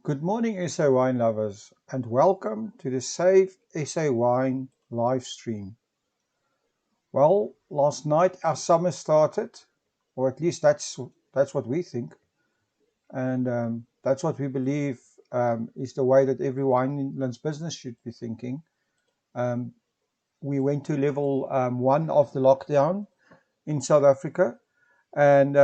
Good morning, SA wine lovers, and welcome to the Save SA Wine live stream. Well, last night our summer started, or at least that's what we think, and that's what we believe is the way that every Winelands business should be thinking. Um, we went to level one of the lockdown in South Africa, and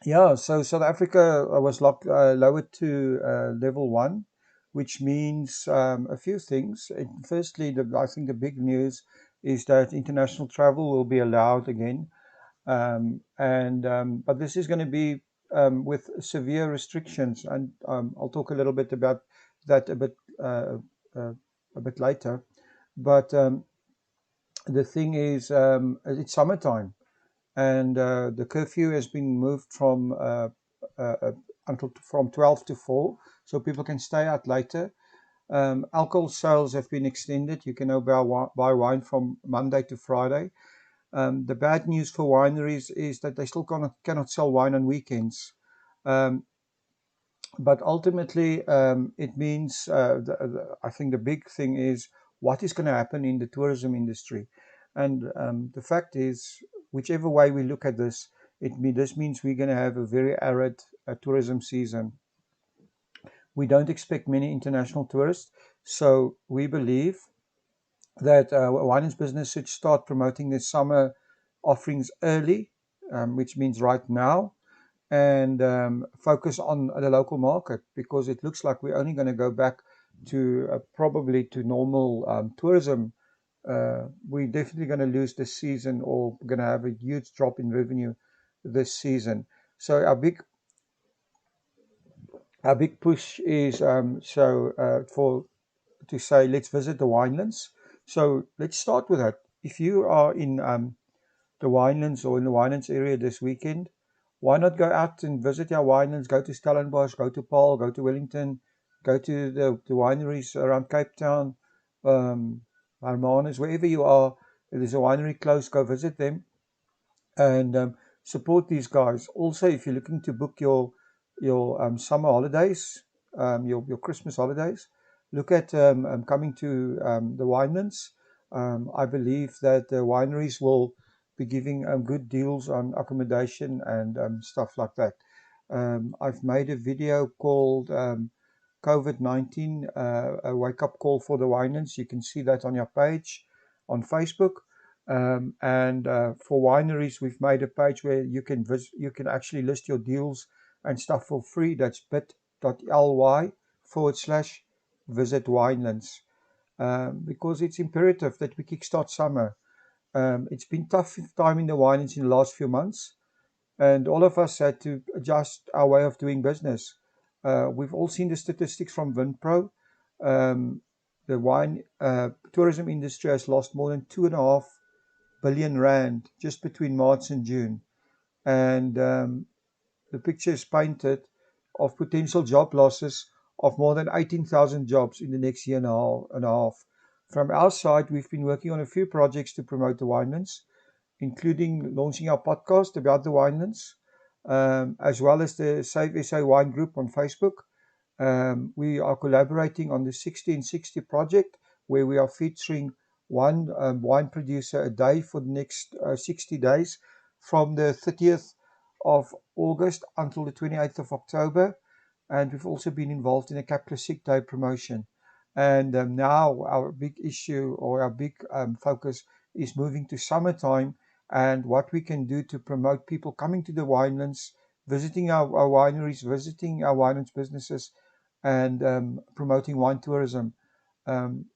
yeah, so South Africa was lowered to level one, which means a few things. Firstly, I think the big news is that international travel will be allowed again, and but this is going to be with severe restrictions, and I'll talk a little bit about that uh, a bit later. But the thing is, it's summertime and the curfew has been moved from uh, until from 12 to 4, so people can stay out later. Alcohol sales have been extended. You can now buy wine from Monday to Friday. The bad news for wineries is that they still cannot sell wine on weekends. Um, but ultimately, it means I think the big thing is what is going to happen in the tourism industry. And the fact is, whichever way we look at this, this means we're going to have a very arid tourism season. We don't expect many international tourists, so we believe that Winelands business should start promoting their summer offerings early, which means right now, and focus on the local market, because it looks like we're only going to go back to probably to normal tourism. We're definitely going to lose this season, or going to have a huge drop in revenue this season. So our big push is for to say let's visit the winelands. So let's start with that. If you are in the Winelands or in the Winelands area this weekend, why not go out and visit our winelands? Go to Stellenbosch, go to Paarl, go to Wellington, go to the wineries around Cape Town, Hermanus, wherever you are. If there's a winery close, go visit them and support these guys. Also, if you're looking to book your summer holidays, your Christmas holidays, look at coming to the winelands. I believe that the wineries will be giving good deals on accommodation and stuff like that. I've made a video called COVID-19, a wake-up call for the winelands. You can see that on your page on Facebook. And for wineries, we've made a page where you can actually list your deals and stuff for free. That's bit.ly/visit Winelands. Because it's imperative that we kickstart summer. It's been tough time in the winelands in the last few months, and all of us had to adjust our way of doing business. We've all seen the statistics from Vinpro. Um, the wine tourism industry has lost more than 2.5 billion rand just between March and June, and the picture is painted of potential job losses of more than 18,000 jobs in the next year and a half. From our side, we've been working on a few projects to promote the winelands, including launching our podcast about the winelands, as well as the Save SA Wine group on Facebook. We are collaborating on the 1660 project, where we are featuring one wine producer a day for the next 60 days from the 30th of August until the 28th of October. And we've also been involved in a Cap Classic Day promotion. And now our big issue, or our big focus, is moving to summertime and what we can do to promote people coming to the winelands, visiting our wineries, visiting our winelands businesses, and promoting wine tourism. Um,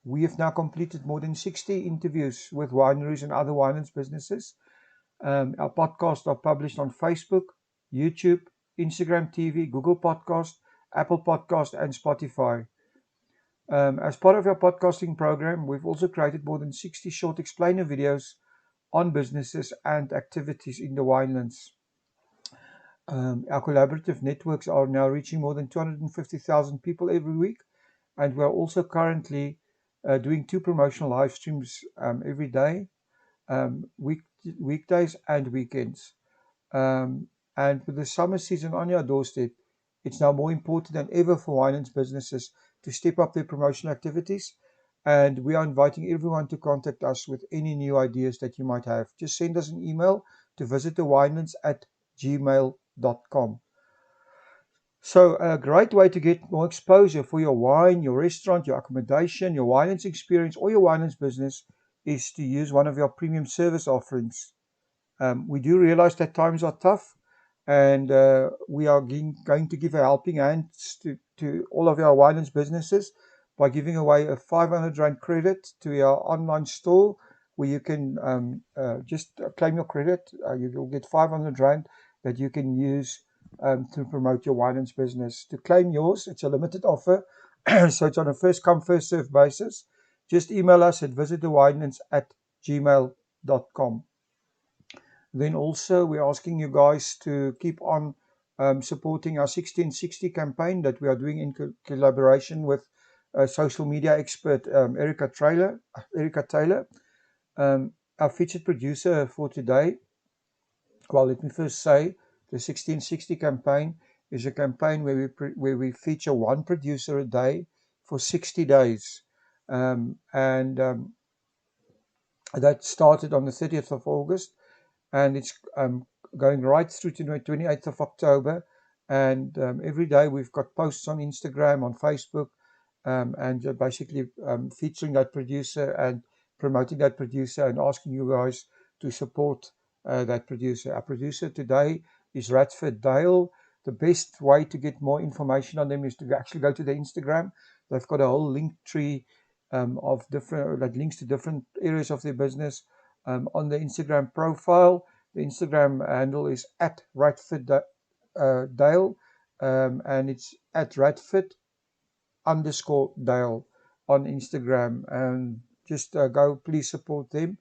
we have now completed more than 60 interviews with wineries and other winelands businesses. Our podcasts are published on Facebook, YouTube, Instagram TV, Google Podcast, Apple Podcast, and Spotify. As part of our podcasting program, we've also created more than 60 short explainer videos on businesses and activities in the winelands. Our collaborative networks are now reaching more than 250,000 people every week, and we're also currently doing 2 promotional live streams every day, weekdays and weekends. Um, and with the summer season on your doorstep, It's now more important than ever for Winelands businesses to step up their promotional activities. And we are inviting everyone to contact us with any new ideas that you might have. Just send us an email to visitthewinelands@gmail.com. So a great way to get more exposure for your wine, your restaurant, your accommodation, your Winelands experience, or your Winelands business is to use one of your premium service offerings. We do realize that times are tough, and we are going to give a helping hand to all of our Winelands businesses by giving away a 500 Rand credit to our online store where you can just claim your credit. You'll get 500 Rand that you can use to promote your Winelands business. To claim yours, it's a limited offer, so it's on a first come, first served basis. Just email us at visitthewinelands@gmail.com. Then also we're asking you guys to keep on supporting our 1660 campaign that we are doing in collaboration with social media expert Erica Taylor. Our featured producer for today. Well, let me first say the 1660 campaign is a campaign where we feature one producer a day for 60 days. And that started on the 30th of August, and it's going right through to the 28th of October. And every day we've got posts on Instagram, on Facebook, and basically featuring that producer and promoting that producer and asking you guys to support that producer. Our producer today is Radford Dale. The best way to get more information on them is to actually go to their Instagram. They've got a whole link tree of different that links to different areas of their business on the Instagram profile. The Instagram handle is at Radford Dale, and it's at Radford_Dale on Instagram. And just go, please support them.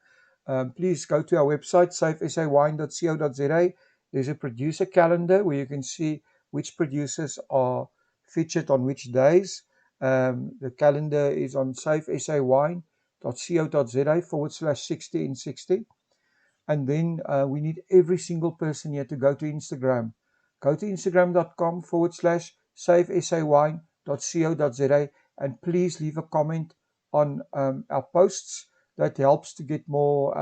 Please go to our website, safesawine.co.za. There's a producer calendar where you can see which producers are featured on which days. The calendar is on safesawine.co.za/60 in 60. And then we need every single person here to go to Instagram. Go to instagram.com/safesawine.co.za and please leave a comment on our posts. That helps to get more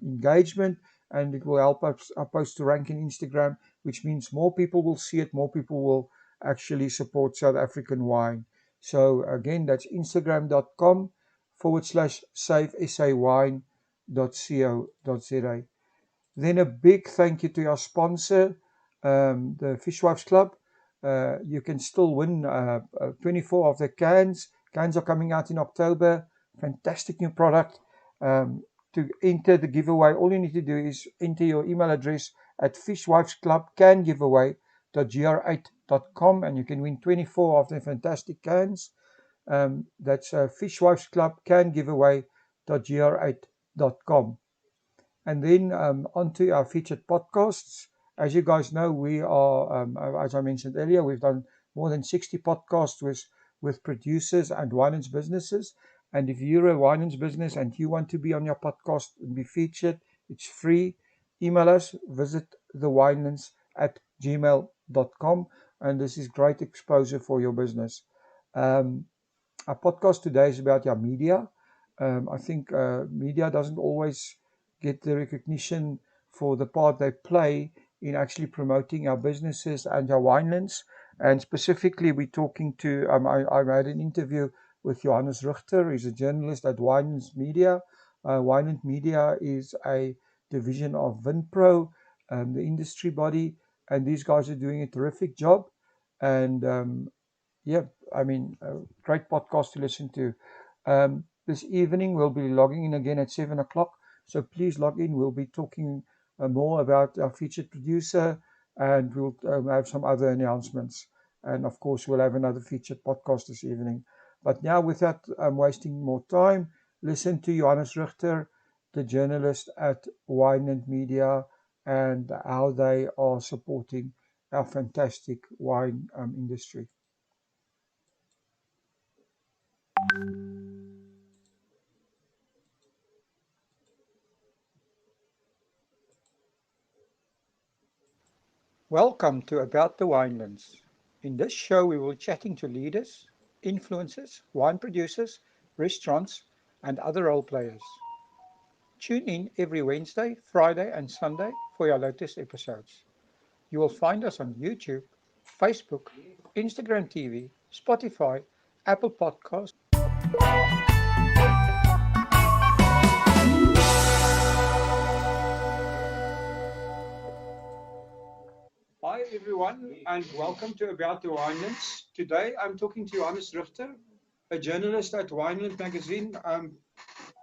engagement, and it will help us, our post to rank in Instagram, which means more people will see it, more people will actually support South African wine. So again, that's instagram.com/safesawine.co.za. Then a big thank you to our sponsor, the Fishwives Club. You can still win 24 of the cans. Cans are coming out in October. Fantastic new product. To enter the giveaway, all you need to do is enter your email address at fishwivesclubcangiveaway.gr8.com and you can win 24 of the fantastic cans. That's fishwivesclubcangiveaway.gr8.com. And then onto our featured podcasts. As you guys know, we are, as I mentioned earlier, we've done more than 60 podcasts with producers and Winelands businesses. And if you're a Winelands business and you want to be on your podcast and be featured, it's free. Email us, visit thewinelands@gmail.com. And this is great exposure for your business. Our podcast today is about our media. I think media doesn't always get the recognition for the part they play in actually promoting our businesses and our winelands. And specifically, we're talking to, I had an interview with Johannes Richter. He's a journalist at Winelands Media. Wineland Media is a division of Vinpro, the industry body, and these guys are doing a terrific job. And yeah, I mean, a great podcast to listen to. This evening, we'll be logging in again at 7 o'clock. So please log in. We'll be talking more about our featured producer, and we'll have some other announcements. And of course, we'll have another featured podcast this evening. But now, without wasting more time, listen to Johannes Richter, the journalist at Wineland Media, and how they are supporting our fantastic wine industry. Welcome to About the Winelands. In this show, we will be chatting to leaders, influencers, wine producers, restaurants, and other role players. Tune in every Wednesday, Friday, and Sunday for your latest episodes. You will find us on YouTube, Facebook, Instagram TV, Spotify, Apple Podcasts. Hi everyone, and welcome to About the Winelands. Today I'm talking to Johannes Richter, a journalist at Wineland magazine.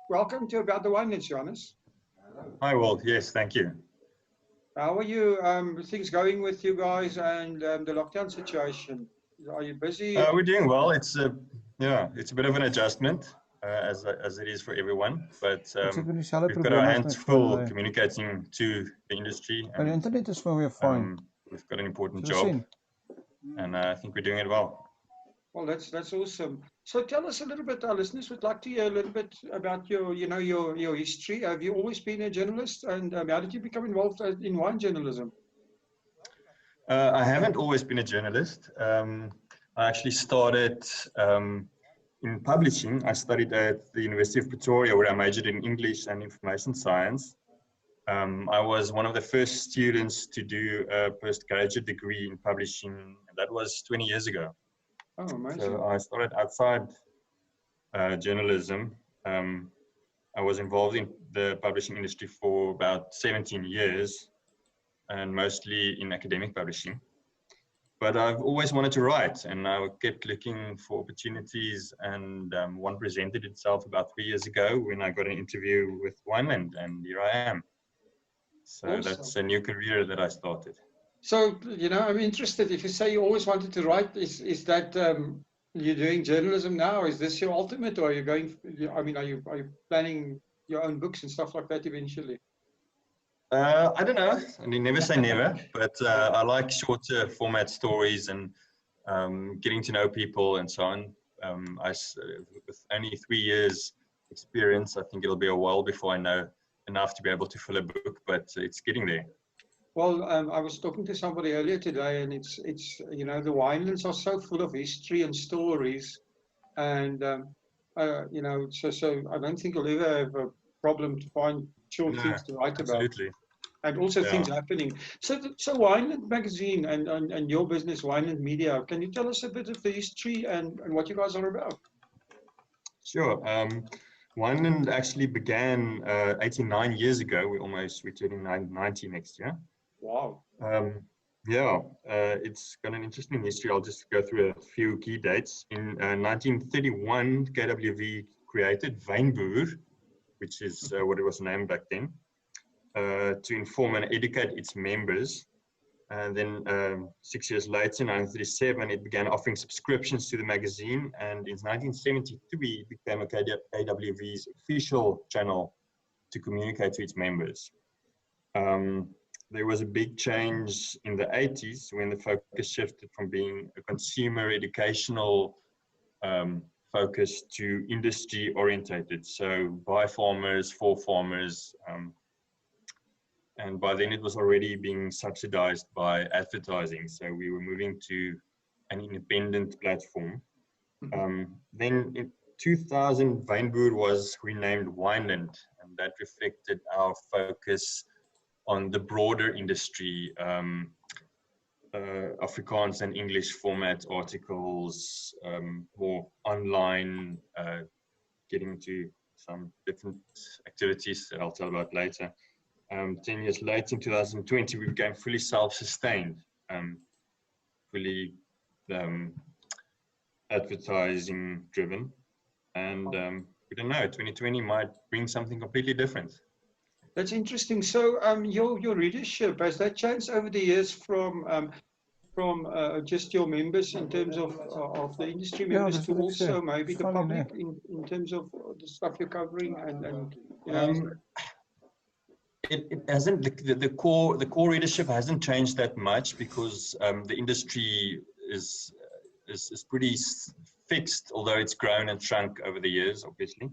Welcome to About the Winelands, Johannes. Hi, Walt. Yes, thank you. How are you? Things going with you guys and the lockdown situation? Are you busy? We're doing well. It's a bit of an adjustment as it is for everyone, but we've got our hands full communicating to the industry. And internet is for me fine. We've got an important job, and I think we're doing it well. Well, that's awesome. So tell us a little bit. Our listeners would like to hear a little bit about your history. Have you always been a journalist, and how did you become involved in wine journalism? I haven't always been a journalist. I actually started in publishing. I studied at the University of Pretoria, where I majored in English and information science. I was one of the first students to do a postgraduate degree in publishing, and that was 20 years ago. Oh, amazing. So I started outside journalism. I was involved in the publishing industry for about 17 years, and mostly in academic publishing. But I've always wanted to write, and I kept looking for opportunities, and one presented itself about 3 years ago when I got an interview with Wineland, and here I am. So awesome. That's a new career that I started. So, I'm interested, if you say you always wanted to write, is that you're doing journalism now? Is this your ultimate, or are you going, are you planning your own books and stuff like that eventually? I don't know. I mean, never say never, but I like shorter format stories and getting to know people and so on. With only 3 years experience, I think it'll be a while before I know enough to be able to fill a book, but it's getting there. Well, I was talking to somebody earlier today, and it's the winelands are so full of history and stories, and so I don't think you'll ever have a problem to find short things to write about. Absolutely. And also things happening. So Wineland magazine and your business, Wineland Media, can you tell us a bit of the history and what you guys are about? Sure. Wineland actually began 89 years ago. We're turning 90 next year. Wow. It's got an interesting history. I'll just go through a few key dates. In 1931, KWV created Vinpro, which is what it was named back then, to inform and educate its members. And then 6 years later, in 1937, it began offering subscriptions to the magazine. And in 1973, it became KWV's official channel to communicate to its members. There was a big change in the 80s when the focus shifted from being a consumer educational focus to industry orientated. So by farmers, for farmers, and by then it was already being subsidized by advertising. So we were moving to an independent platform. Then in 2000, Vinpro was renamed Wineland, and that reflected our focus on the broader industry, Afrikaans and English format articles, more online, getting to some different activities that I'll tell about later. 10 years later, in 2020, we became fully self-sustained, fully advertising driven. And we don't know, 2020 might bring something completely different. That's interesting. So your readership, has that changed over the years from just your members in terms of the industry members to also maybe the public in terms of the stuff you're covering and It hasn't, the core readership hasn't changed that much because the industry is pretty fixed, although it's grown and shrunk over the years, obviously.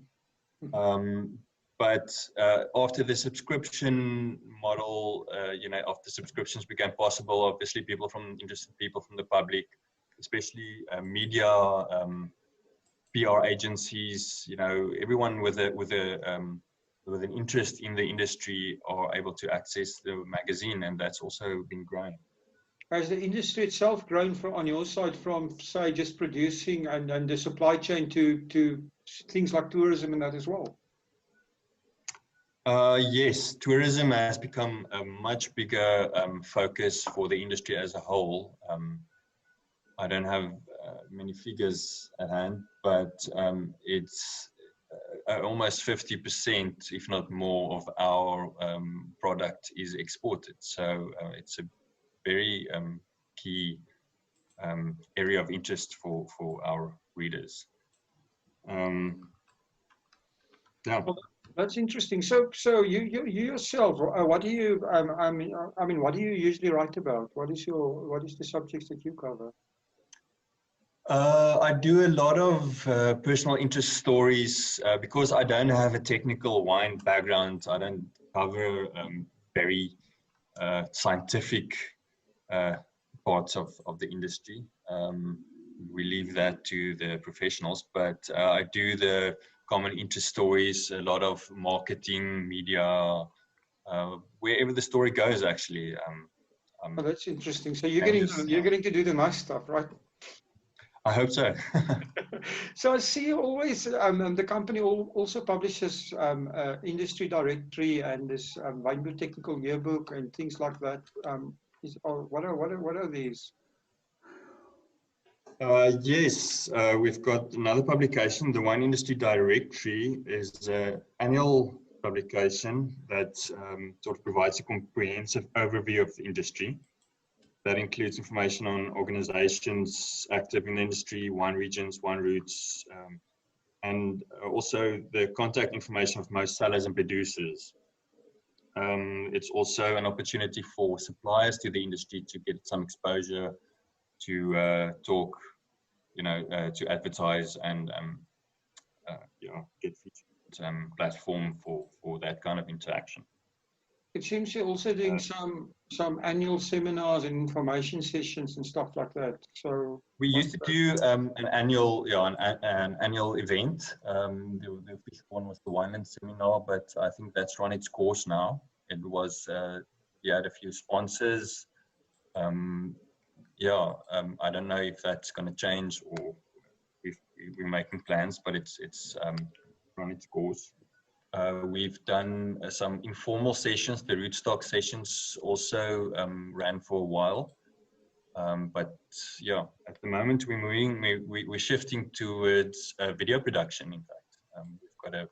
But after the subscription model, after subscriptions became possible, obviously interested people from the public especially media, PR agencies, you know, everyone with an interest in the industry are able to access the magazine, and that's also been growing. Has the industry itself grown from, on your side, from, say, just producing and the supply chain to things like tourism and that as well? Yes, tourism has become a much bigger focus for the industry as a whole. I don't have many figures at hand, but it's almost 50%, if not more, of our product is exported. So it's a very key area of interest for our readers. Yeah. Well, that's interesting. So you yourself, what do you I mean, what do you usually write about? What is the subjects that you cover? I do a lot of personal interest stories because I don't have a technical wine background. I don't cover very scientific parts of the industry. We leave that to the professionals, but I do the common interest stories, a lot of marketing, media, wherever the story goes, actually. Oh, that's interesting. So you're getting to do the nice stuff, right? I hope so. So I see always the company also publishes industry directory and this Wynberg technical yearbook and things like that. What are these? Yes, we've got another publication. The Wine Industry Directory is an annual publication that sort of provides a comprehensive overview of the industry. That includes information on organizations active in the industry, wine regions, wine routes, and also the contact information of most sellers and producers. It's also an opportunity for suppliers to the industry to get some exposure, to talk, you know, to advertise and you know, get featured platform for that kind of interaction. It seems you're also doing some annual seminars and information sessions and stuff like that. So we used to do an annual event. The official one was the Winelands seminar, but I think that's run its course now. It was we had a few sponsors. I don't know if that's going to change or if we're making plans, but it's run its course. We've done some informal sessions. The rootstock sessions also ran for a while. But yeah, at the moment we're shifting towards video production. In fact, we've got a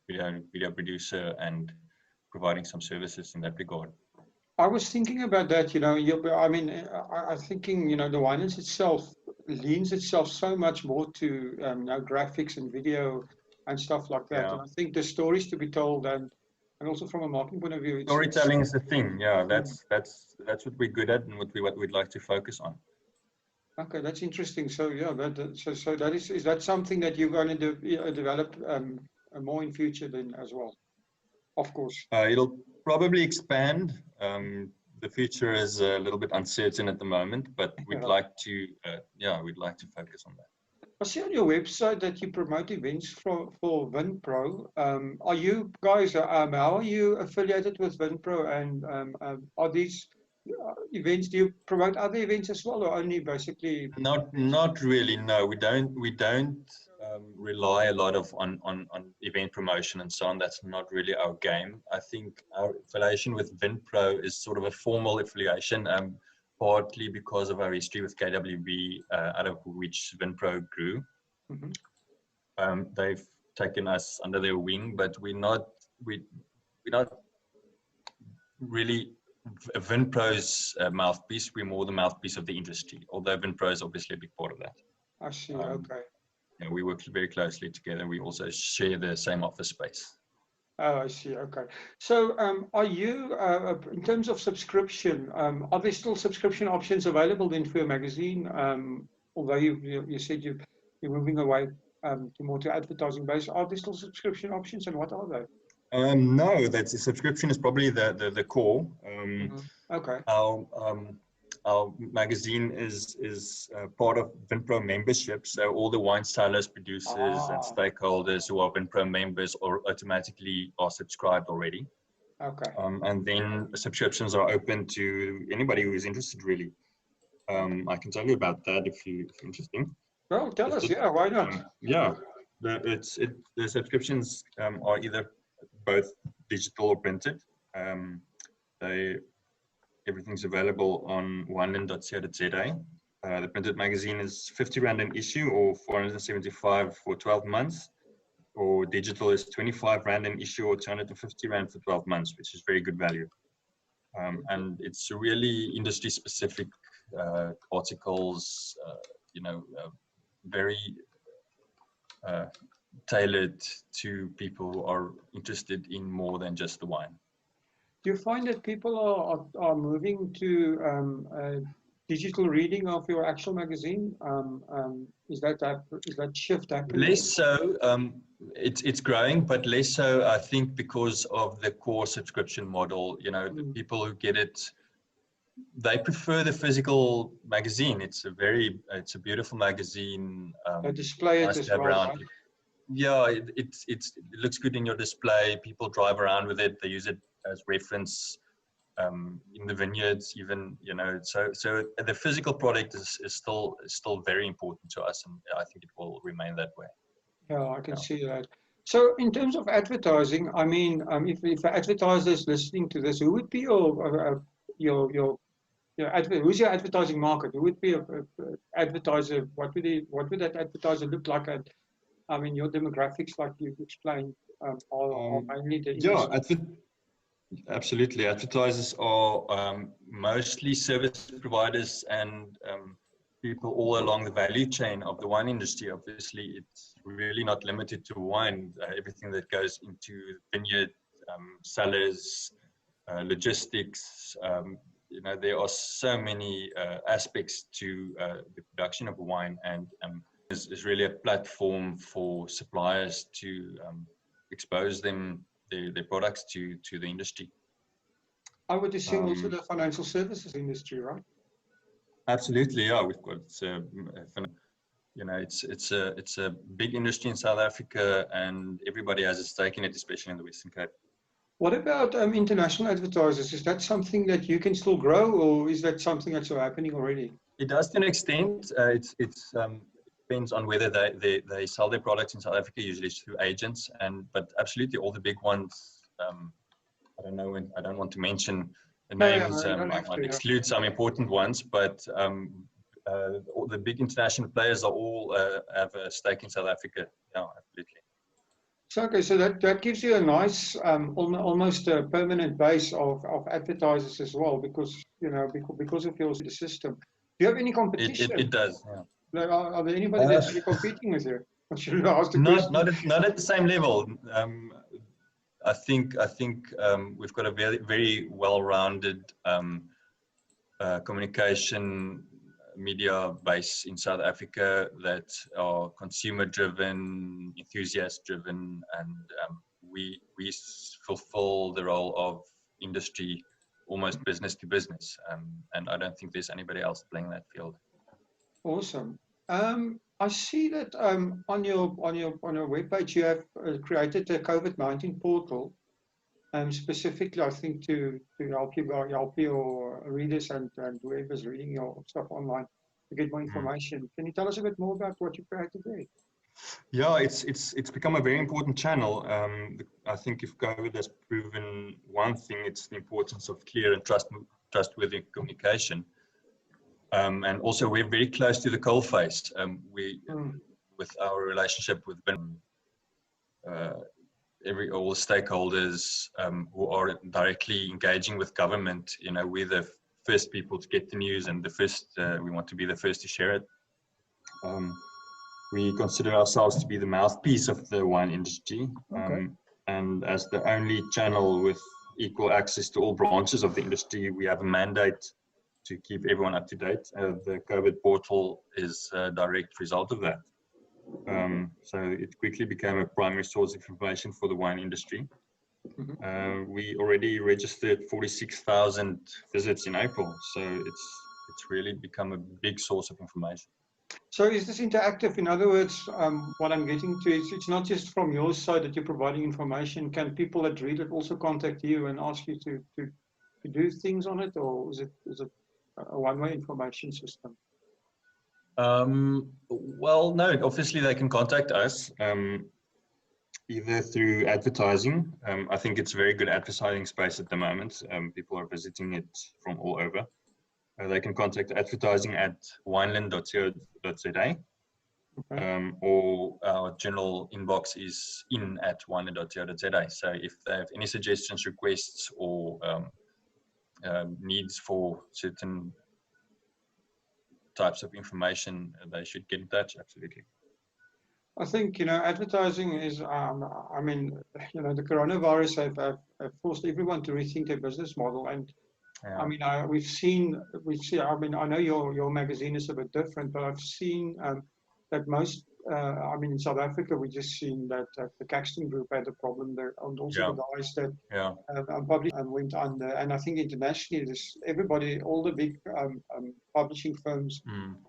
video producer and providing some services in that regard. I was thinking about that, you know, I'm thinking, you know, the Winelands itself leans itself so much more to you know, graphics and video and stuff like that. Yeah. And I think the stories to be told and also from a marketing point of view, storytelling is the thing. Yeah, that's what we're good at and what we'd like to focus on. Okay, that's interesting. So yeah, so that is that something that you're going to develop more in future then as well? Of course. It'll probably expand. The future is a little bit uncertain at the moment, but we'd like to, we'd like to focus on that. I see on your website that you promote events for Vinpro. Are you guys, how are you affiliated with Vinpro, and are these events, do you promote other events as well, or only basically? Not really, no. We don't rely a lot on event promotion and so on. That's not really our game. I think our affiliation with Vinpro is sort of a formal affiliation, partly because of our history with KWB, out of which Vinpro grew. Mm-hmm. They've taken us under their wing, but we're not really Vinpro's mouthpiece. We're more the mouthpiece of the industry, although Vinpro is obviously a big part of that. I see, okay. Yeah, we work very closely together. We also share the same office space. Oh, I see, okay. So are you, in terms of subscription, are there still subscription options available then for your magazine? Although you said you're moving away to advertising base, are there still subscription options, and what are they? No, that's subscription is probably the core. Okay. our magazine is part of Vinpro membership. So all the wine sellers, producers, and stakeholders who are Vinpro members or automatically are subscribed already. Okay. And then subscriptions are open to anybody who is interested, really. I can tell you about that if you're interested. Well, tell us, yeah, why not? Yeah, the subscriptions are either both digital or printed. Everything's available on wineland.co.za. The printed magazine is 50 Rand an issue or 475 for 12 months. Or digital is 25 Rand an issue or 250 Rand for 12 months, which is very good value. And it's really industry specific articles, very tailored to people who are interested in more than just the wine. Do you find that people are moving to digital reading of your actual magazine? Is that shift happening? Less so. It's growing, but less so. I think because of the core subscription model. The people who get it, they prefer the physical magazine. It's a beautiful magazine. They display it as well, right? Yeah, it looks good in your display. People drive around with it. They use it as reference in the vineyards, even. So the physical product is still very important to us, and I think it will remain that way. Yeah, I can see that. So in terms of advertising, I mean, if advertisers listening to this, who would be who's your advertising market? Who would be a advertiser? What would that advertiser look like? I mean, your demographics, like you've explained, are mainly the absolutely. Advertisers are mostly service providers and people all along the value chain of the wine industry. Obviously, it's really not limited to wine. Everything that goes into vineyard, cellars, logistics. There are so many aspects to the production of wine, and is really a platform for suppliers to expose their products to the industry. I would assume also the financial services industry, right? Absolutely, yeah. We've got it's a big industry in South Africa, and everybody has a stake in it, especially in the Western Cape. What about international advertisers? Is that something that you can still grow, or is that something that's happening already? It does to an extent. It depends on whether they sell their products in South Africa, usually through agents, but absolutely all the big ones. I don't know, I don't want to mention the names. I might exclude some important ones, but all the big international players are all have a stake in South Africa. Yeah, absolutely. So, okay, so that gives you a nice, almost a permanent base of advertisers as well, because because of your system. Do you have any competition? It does. Yeah. Are there anybody that's really competing with you? I should ask the question. Not at the same level. I think we've got a very, very well-rounded communication media base in South Africa that are consumer-driven, enthusiast-driven, and we fulfill the role of industry, almost business to business. And I don't think there's anybody else playing that field. Awesome. I see that on your webpage you have created a COVID-19 portal, specifically I think to help your readers and whoever's reading your stuff online to get more information. Can you tell us a bit more about what you created there? Yeah, it's become a very important channel. I think if COVID has proven one thing, it's the importance of clear and trustworthy communication. And also, we're very close to the coalface. With our relationship with all the stakeholders who are directly engaging with government. We're the first people to get the news, and we want to be the first to share it. We consider ourselves to be the mouthpiece of the wine industry, and as the only channel with equal access to all branches of the industry, we have a mandate to keep everyone up to date. The COVID portal is a direct result of that. So it quickly became a primary source of information for the wine industry. We already registered 46,000 visits in April, so it's it's really become a big source of information. So is this interactive? In other words, what I'm getting to is it's not just from your side that you're providing information. Can people that read it also contact you and ask you to do things on it, or is it a one-way information system? Well, no, obviously they can contact us either through advertising. I think it's a very good advertising space at the moment. People are visiting it from all over. They can contact advertising at wineland.co.za, Okay. or our general inbox is in@wineland.co.za. So if they have any suggestions, requests, or needs for certain types of information, they should get in touch. Absolutely. I think, advertising is, I mean, the coronavirus have forced everyone to rethink their business model. And Yeah. I mean, we've seen, I mean, I know your magazine is a bit different, but I've seen that most, I mean, in South Africa, we just seen that the Kickstart Group had a problem there, and also the guys that published and went under. And I think internationally, everybody, all the big publishing firms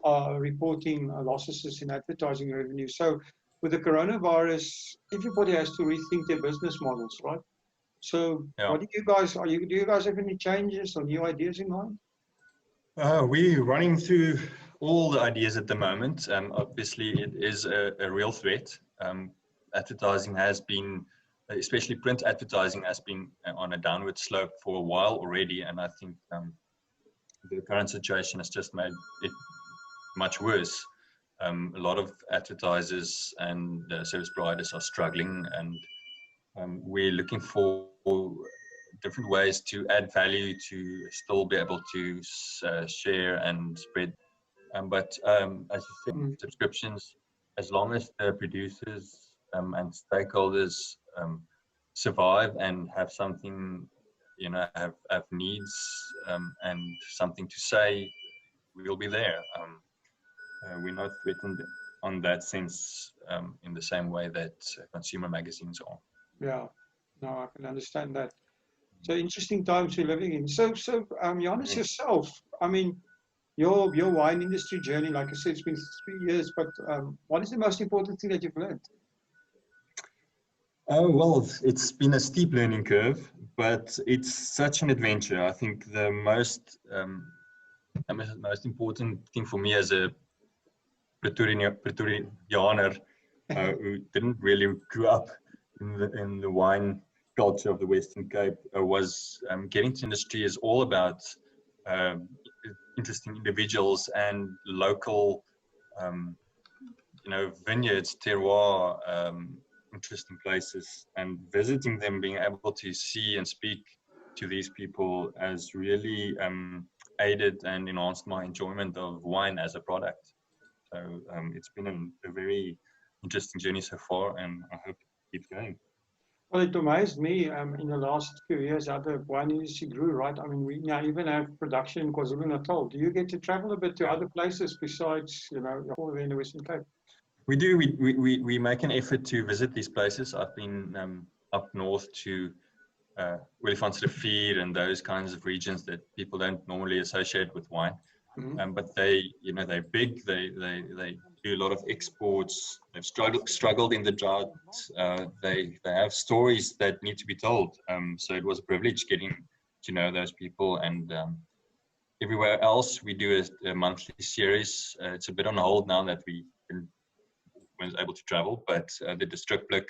are reporting losses in advertising revenue. So with the coronavirus, everybody has to rethink their business models, right? So what do you guys, do you guys have any changes or new ideas in mind? We're running through all the ideas at the moment. Obviously, it is a real threat. Advertising has been, especially print advertising, has been on a downward slope for a while already. And I think the current situation has just made it much worse. A lot of advertisers and service providers are struggling, and we're looking for different ways to add value to still be able to share and spread. But as you said, subscriptions, as long as the producers and stakeholders survive and have something, have needs and something to say, we'll be there. We're not threatened on that sense in the same way that consumer magazines are. Yeah, no, I can understand that. So interesting times we're living in. So, Johannes, yourself, I mean, your wine industry journey, like I said, it's been 3 years, but what is the most important thing that you've learned? Oh, well, it's been a steep learning curve, but it's such an adventure. I think the most important thing for me as a Pretoriaaner who didn't really grow up in the wine culture of the Western Cape was getting to industry is all about interesting individuals and local, vineyards, terroir, interesting places, and visiting them, being able to see and speak to these people has really aided and enhanced my enjoyment of wine as a product. So it's been a very interesting journey so far, and I hope it keeps going. Well, it amazed me in the last few years how the wine industry grew, right? I mean, we now even have production in KwaZulu-Natal. Do you get to travel a bit to other places besides, in the Western Cape? We do. We make an effort to visit these places. I've been up north to Winelands and those kinds of regions that people don't normally associate with wine. But they're big. They do a lot of exports. They've struggled in the drought. They have stories that need to be told. So it was a privilege getting to know those people. And everywhere else, we do a monthly series. It's a bit on hold now that was able to travel. But the district book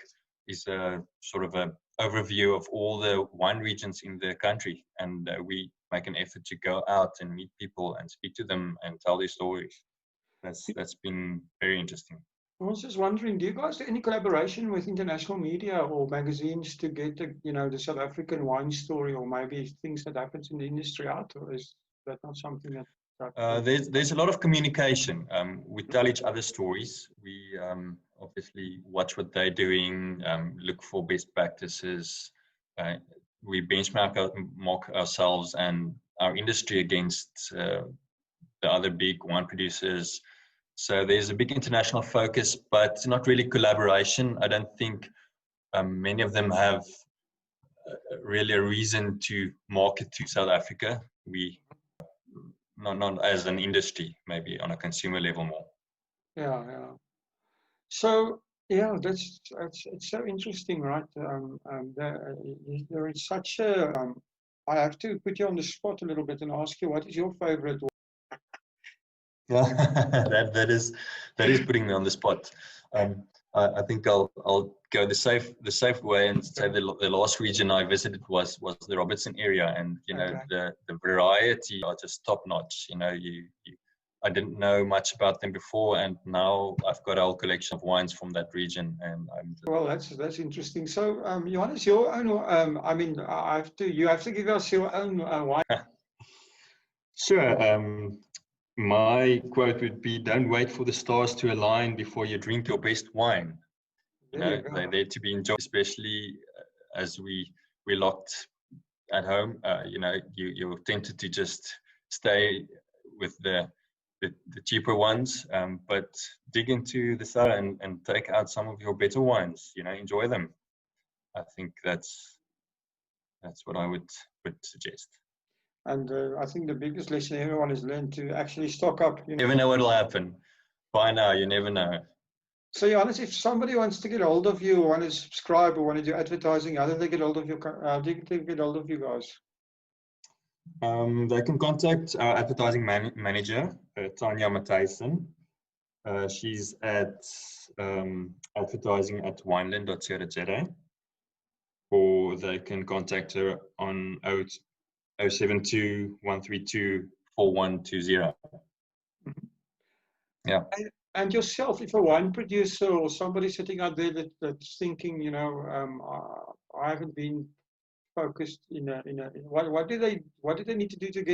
is a sort of an overview of all the wine regions in the country, and we make an effort to go out and meet people and speak to them and tell their stories. That's been very interesting. I was just wondering, do you guys do any collaboration with international media or magazines to get the South African wine story, or maybe things that happens in the industry out, or is that not something that there's a lot of communication. We tell each other stories. We obviously watch what they're doing, look for best practices. We benchmark ourselves and our industry against the other big wine producers. So there's a big international focus, but not really collaboration. I don't think many of them have really a reason to market to South Africa. We not as an industry, maybe on a consumer level more. Yeah. So yeah, it's so interesting, right? There is such a. I have to put you on the spot a little bit and ask you, what is your favorite? Yeah, that is putting me on the spot. I think I'll go the safe way and say the last region I visited was the Robertson area, and Okay. the variety are just top notch. I didn't know much about them before, and now I've got a whole collection of wines from that region, and Well, that's interesting. So, Johannes, your own. I mean, you have to give us your own wine. Sure. My quote would be, "Don't wait for the stars to align before you drink your best wine." There you go. They're there to be enjoyed, especially as we're locked at home. You're tempted to just stay with the cheaper ones, but dig into the cellar and take out some of your better wines. Enjoy them. I think that's what I would suggest. And I think the biggest lesson everyone has learned to actually stock up. You never know what will happen. By now, you never know. So, Johannes, if somebody wants to get hold of you, or want to subscribe, or want to do advertising, how do they get hold of you? How do they get hold of you guys? They can contact our advertising manager, Tanya Matthijssen. She's at advertising@wineland.co.za, or they can contact her on 072 132 4120. Yeah. And yourself, if a wine producer or somebody sitting out there that's thinking, I haven't been focused what do they need to do to get